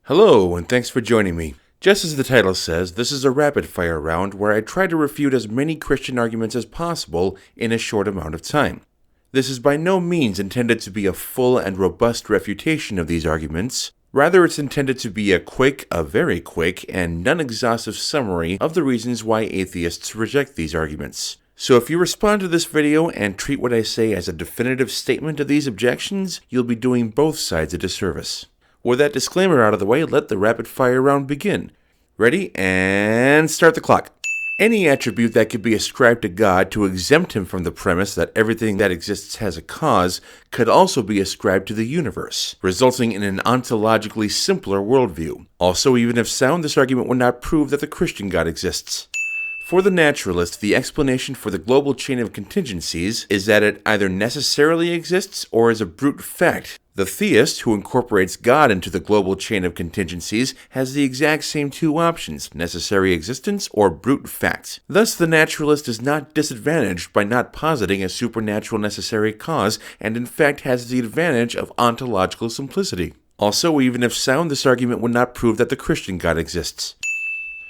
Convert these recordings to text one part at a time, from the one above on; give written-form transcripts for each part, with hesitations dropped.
Hello, and thanks for joining me. Just as the title says, this is a rapid-fire round where I try to refute as many Christian arguments as possible in a short amount of time. This is by no means intended to be a full and robust refutation of these arguments. Rather, it's intended to be a very quick, and non-exhaustive summary of the reasons why atheists reject these arguments. So if you respond to this video and treat what I say as a definitive statement of these objections, you'll be doing both sides a disservice. With that disclaimer out of the way, let the rapid-fire round begin. Ready? And start the clock. Any attribute that could be ascribed to God to exempt him from the premise that everything that exists has a cause could also be ascribed to the universe, resulting in an ontologically simpler worldview. Also, even if sound, this argument would not prove that the Christian God exists. For the naturalist, the explanation for the global chain of contingencies is that it either necessarily exists or is a brute fact. The theist, who incorporates God into the global chain of contingencies, has the exact same two options, necessary existence or brute fact. Thus, the naturalist is not disadvantaged by not positing a supernatural necessary cause, and in fact has the advantage of ontological simplicity. Also, even if sound, this argument would not prove that the Christian God exists.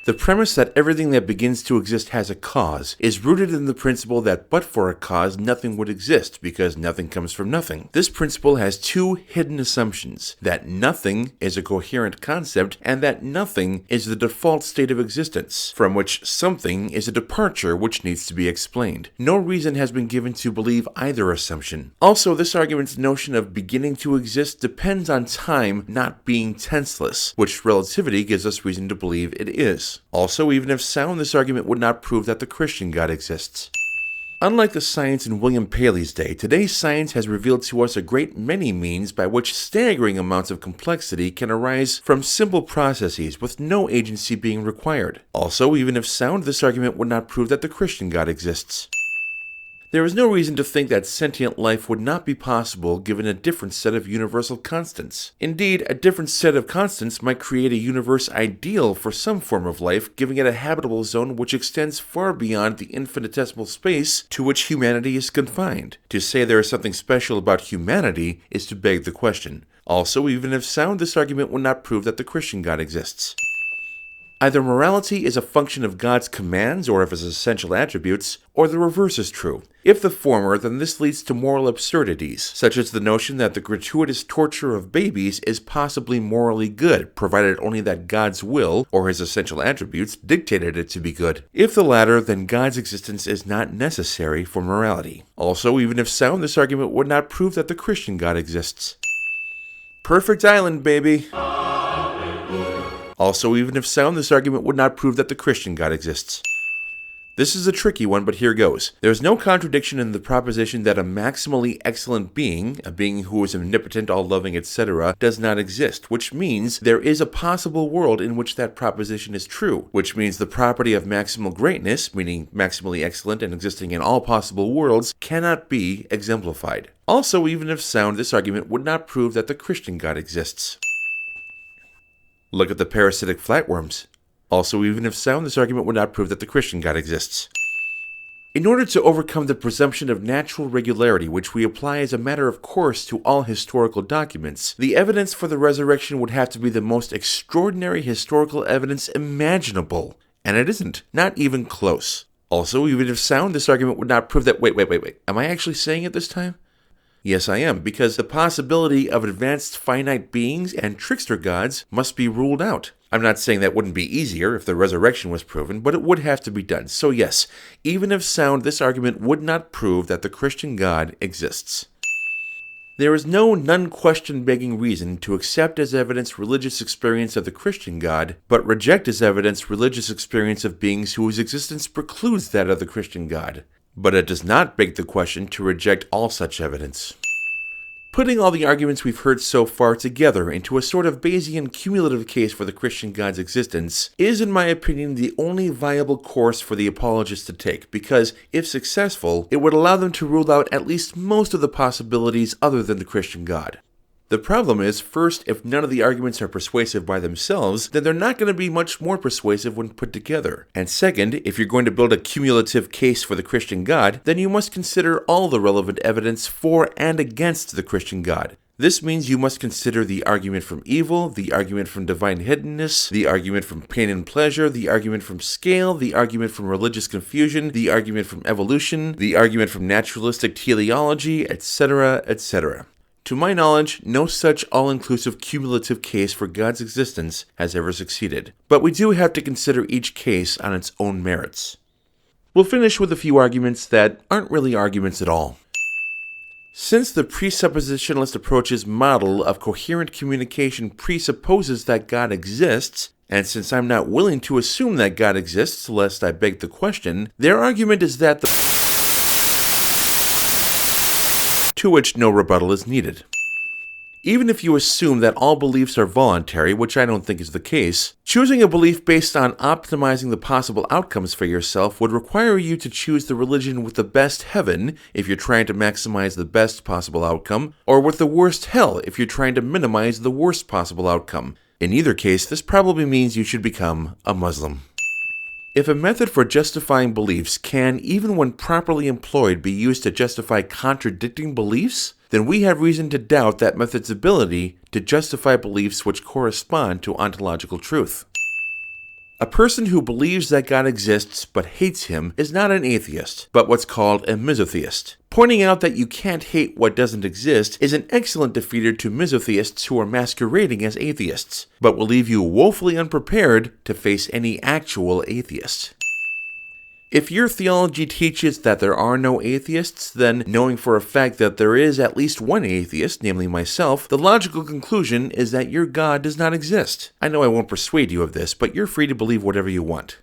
The premise that everything that begins to exist has a cause is rooted in the principle that but for a cause, nothing would exist, because nothing comes from nothing. This principle has two hidden assumptions: that nothing is a coherent concept, and that nothing is the default state of existence, from which something is a departure which needs to be explained. No reason has been given to believe either assumption. Also, this argument's notion of beginning to exist depends on time not being tenseless, which relativity gives us reason to believe it is. Also, even if sound, this argument would not prove that the Christian God exists. Unlike the science in William Paley's day, today's science has revealed to us a great many means by which staggering amounts of complexity can arise from simple processes with no agency being required. Also, even if sound, this argument would not prove that the Christian God exists. There is no reason to think that sentient life would not be possible given a different set of universal constants. Indeed, a different set of constants might create a universe ideal for some form of life, giving it a habitable zone which extends far beyond the infinitesimal space to which humanity is confined. To say there is something special about humanity is to beg the question. Also, even if sound, this argument would not prove that the Christian God exists. Either morality is a function of God's commands or of his essential attributes, or the reverse is true. If the former, then this leads to moral absurdities, such as the notion that the gratuitous torture of babies is possibly morally good, provided only that God's will, or his essential attributes, dictated it to be good. If the latter, then God's existence is not necessary for morality. Also, even if sound, this argument would not prove that the Christian God exists. Perfect island, baby! Also, even if sound, this argument would not prove that the Christian God exists. This is a tricky one, but here goes. There is no contradiction in the proposition that a maximally excellent being, a being who is omnipotent, all-loving, etc., does not exist, which means there is a possible world in which that proposition is true, which means the property of maximal greatness, meaning maximally excellent and existing in all possible worlds, cannot be exemplified. Also, even if sound, this argument would not prove that the Christian God exists. Look at the parasitic flatworms. Also, even if sound, this argument would not prove that the Christian God exists. In order to overcome the presumption of natural regularity, which we apply as a matter of course to all historical documents, the evidence for the resurrection would have to be the most extraordinary historical evidence imaginable. And it isn't. Not even close. Also, even if sound, this argument would not prove that— Wait. Am I actually saying it this time? Yes, I am, because the possibility of advanced finite beings and trickster gods must be ruled out. I'm not saying that wouldn't be easier if the resurrection was proven, but it would have to be done. So yes, even if sound, this argument would not prove that the Christian God exists. There is no none-question begging reason to accept as evidence religious experience of the Christian God, but reject as evidence religious experience of beings whose existence precludes that of the Christian God. But it does not beg the question to reject all such evidence. Putting all the arguments we've heard so far together into a sort of Bayesian cumulative case for the Christian God's existence is, in my opinion, the only viable course for the apologists to take, because, if successful, it would allow them to rule out at least most of the possibilities other than the Christian God. The problem is, first, if none of the arguments are persuasive by themselves, then they're not going to be much more persuasive when put together. And second, if you're going to build a cumulative case for the Christian God, then you must consider all the relevant evidence for and against the Christian God. This means you must consider the argument from evil, the argument from divine hiddenness, the argument from pain and pleasure, the argument from scale, the argument from religious confusion, the argument from evolution, the argument from naturalistic teleology, etc., etc. To my knowledge, no such all-inclusive cumulative case for God's existence has ever succeeded, but we do have to consider each case on its own merits. We'll finish with a few arguments that aren't really arguments at all. Since the presuppositionalist approach's model of coherent communication presupposes that God exists, and since I'm not willing to assume that God exists lest I beg the question, their argument is that to which no rebuttal is needed. Even if you assume that all beliefs are voluntary, which I don't think is the case, choosing a belief based on optimizing the possible outcomes for yourself would require you to choose the religion with the best heaven if you're trying to maximize the best possible outcome, or with the worst hell if you're trying to minimize the worst possible outcome. In either case, this probably means you should become a Muslim. If a method for justifying beliefs can, even when properly employed, be used to justify contradicting beliefs, then we have reason to doubt that method's ability to justify beliefs which correspond to ontological truth. A person who believes that God exists but hates him is not an atheist, but what's called a misotheist. Pointing out that you can't hate what doesn't exist is an excellent defeater to misotheists who are masquerading as atheists, but will leave you woefully unprepared to face any actual atheist. If your theology teaches that there are no atheists, then knowing for a fact that there is at least one atheist, namely myself, the logical conclusion is that your God does not exist. I know I won't persuade you of this, but you're free to believe whatever you want.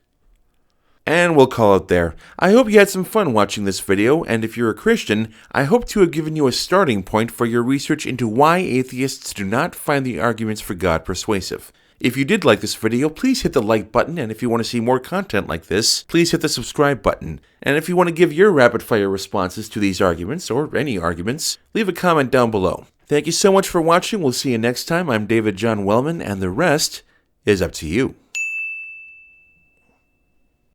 And we'll call it there. I hope you had some fun watching this video, and if you're a Christian, I hope to have given you a starting point for your research into why atheists do not find the arguments for God persuasive. If you did like this video, please hit the like button, and if you want to see more content like this, please hit the subscribe button. And if you want to give your rapid-fire responses to these arguments, or any arguments, leave a comment down below. Thank you so much for watching. We'll see you next time. I'm David John Wellman, and the rest is up to you.